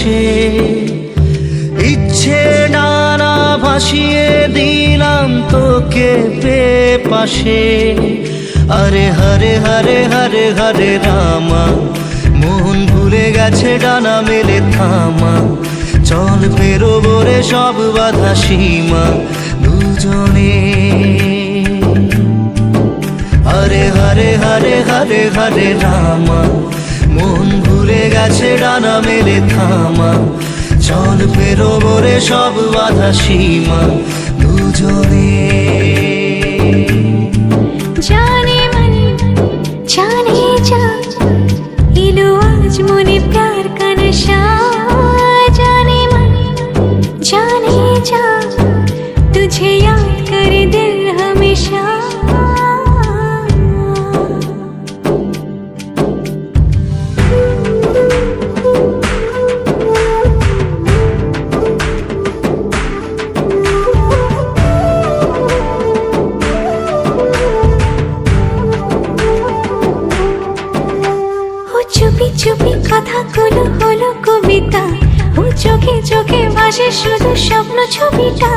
আসে, ইচ্ছে ডানা ভাসিয়ে দিলাম তোকে পেয়ে পাশে। আরে হরে হরে হরে হরে রামা, মন ভুলে গেছে ডানা মেলে থামা। চল পেরোবো রে সব বাধা সীমা দুজনে। হরে হরে হরে হরে হরে রামা, মন ভুলে গেছে ডানা মেলে থামা। চল পেরোবো রে সব বাধা সীমা দুজনে। जाने मन जाने जा, इलो आज मुने प्यार का नशा। जाने मन जाने जा, तुझे याद करे दिल हमेशा। চুপি চুপি কথাগুলো হলো কবিতা, ও চোখে চোখে ভাসে শুধু স্বপ্ন ছবিটা।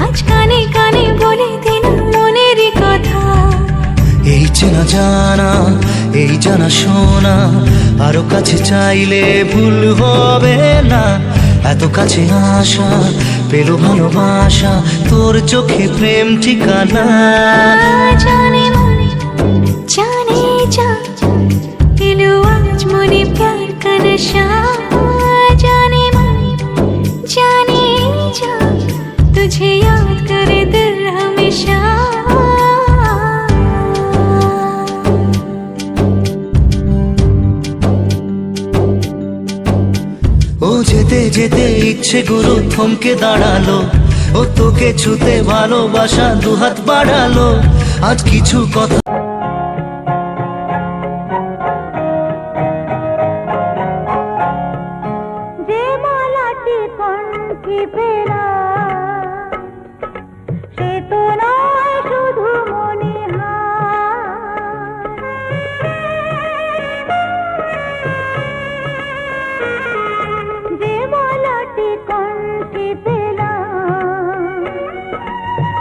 আজ কানে কানে বলে দিলাম মনের কথা। এই চেনা জানা, এই জানা শোনা, আরো কাছে চাইলে ভুল হবে না। এত কাছে আসা পেলো ভালোবাসা, তোর চোখে প্রেম ঠিকানা। जाने मन जाने जा, इलो आज मुने प्यार का नशा। जाने मन जाने जा, तुझे याद करे दिल हमेशा। ও যেতে যেতে ইচ্ছে গুরু থমকে দাঁড়ালো, ও তোকে ছুতে ভালোবাসা দুহাত বাড়ালো। আজ কিছু কথা যে মালাটি কণ্ঠে পেলা, সে তো নয় শুধু মনে যে মালাটি কণ্ঠে পেলা,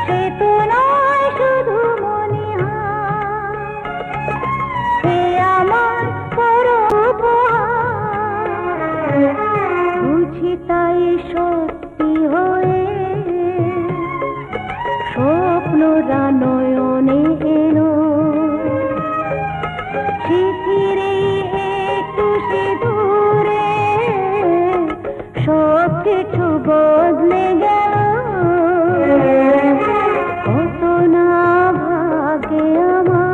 সে তো নয় শুধু মনে সে আমার পরম উপহার। বুঝি তাই সত্যি হয়ে স্বপ্নরা নয়নে এলো। শিথিরে একটু সিঁদুরে সব কিছু বদলে গেল। কত না ভাগে আমার।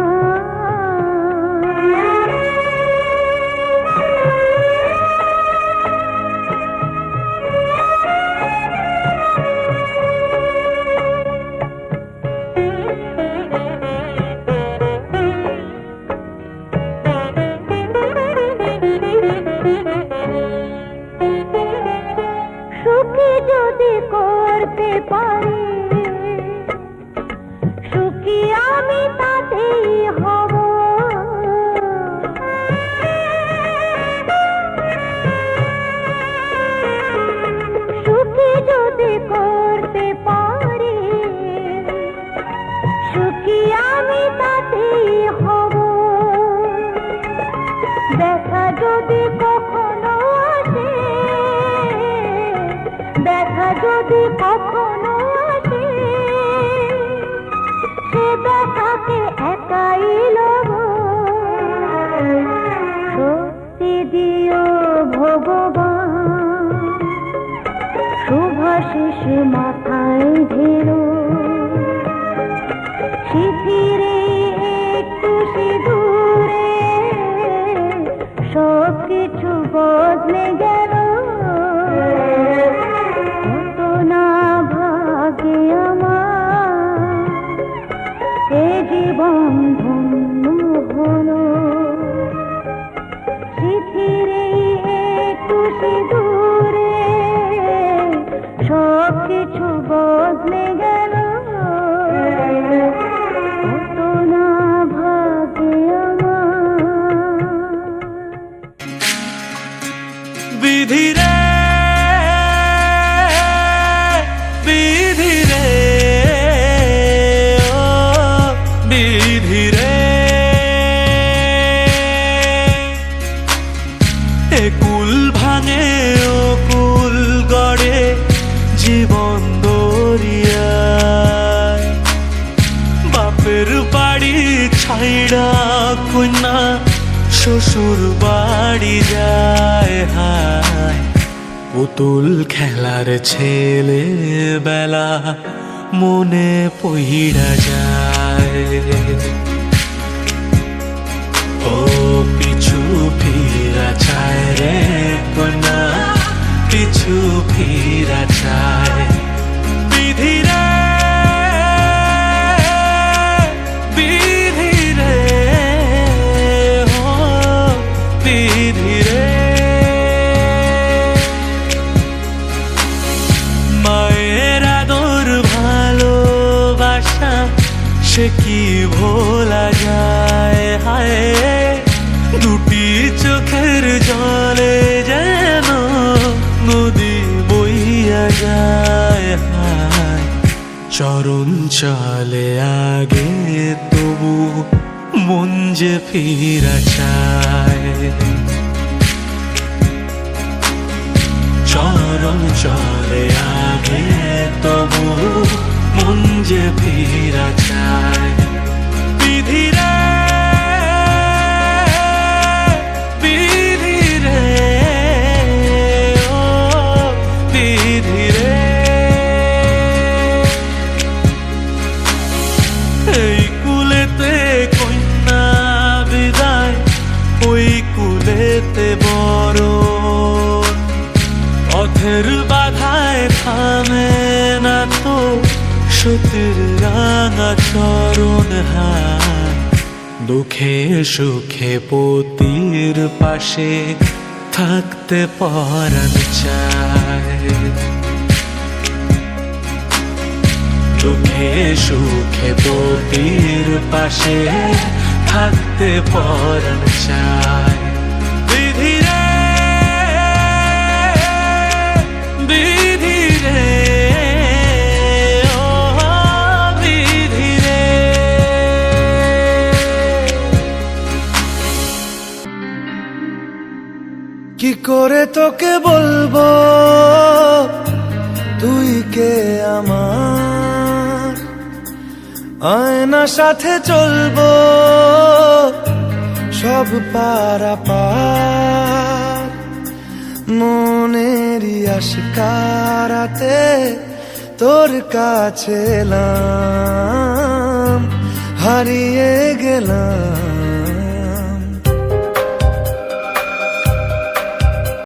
সুখী যদি করতে পারি, সুখী আমি তাতেই হব। সুখী যদি করতে পারি, সুখী আমি তাতেই হব। দেখা যদি কখনো আসে, দেখা যদি কখনো আসে, সে দেখাকে একাই লব। শক্তি দিও ভগবান, শুভাশিস মাথায় ঢেলো। শিথিরে একটু সিঁদুরে সব কিছু বদলে গেল। কত না ভাগে আমার, এ জীবন ধন্য হলো। শিথিরে একটু সিঁদুরে সব কিছু বদলে গেল। কত না ভাগে আমার। পইড়া কন্যা শ্বশুর বাড়ি যায় হায় পুতুল খেলার ছেলে বেলা মনে পইড়া যায় ও পিছু ফিরা চায় রে কন্যা পিছু ফিরা চায় বিধি রে বিধি রে ও বিধি রে মায়ের আদর ভালোবাসা সে কি ভোলা যায় হায় দুটি চোখের জলে যেন নদী বইয়া যায় হায় চরণ চলে আগে তবু মন যে ফিরা চায় চরণ চলে আগে তবু মন যে ফিরা চায় বিধি রে বিধি রে ও বিধি রে এই কুলেতে কন্যা বিদায় ওই কুলেতে বড় পথের বাধায় থামে না তো সতীর রাঙা চরণ হায় দুঃখে সুখে পতির পাশে থাকতে পরাণ চায় দুঃখে সুখে পতির পাশে থাকতে পরাণ চায় বিধি রে বিধি রে ও বিধি রে কি করে তোকে বলবো তুই কে আমার আয়না সাথে চলবো সব পারা পার মনেরই আশকারাতে তোর কাছে এলাম হারিয়ে গেলাম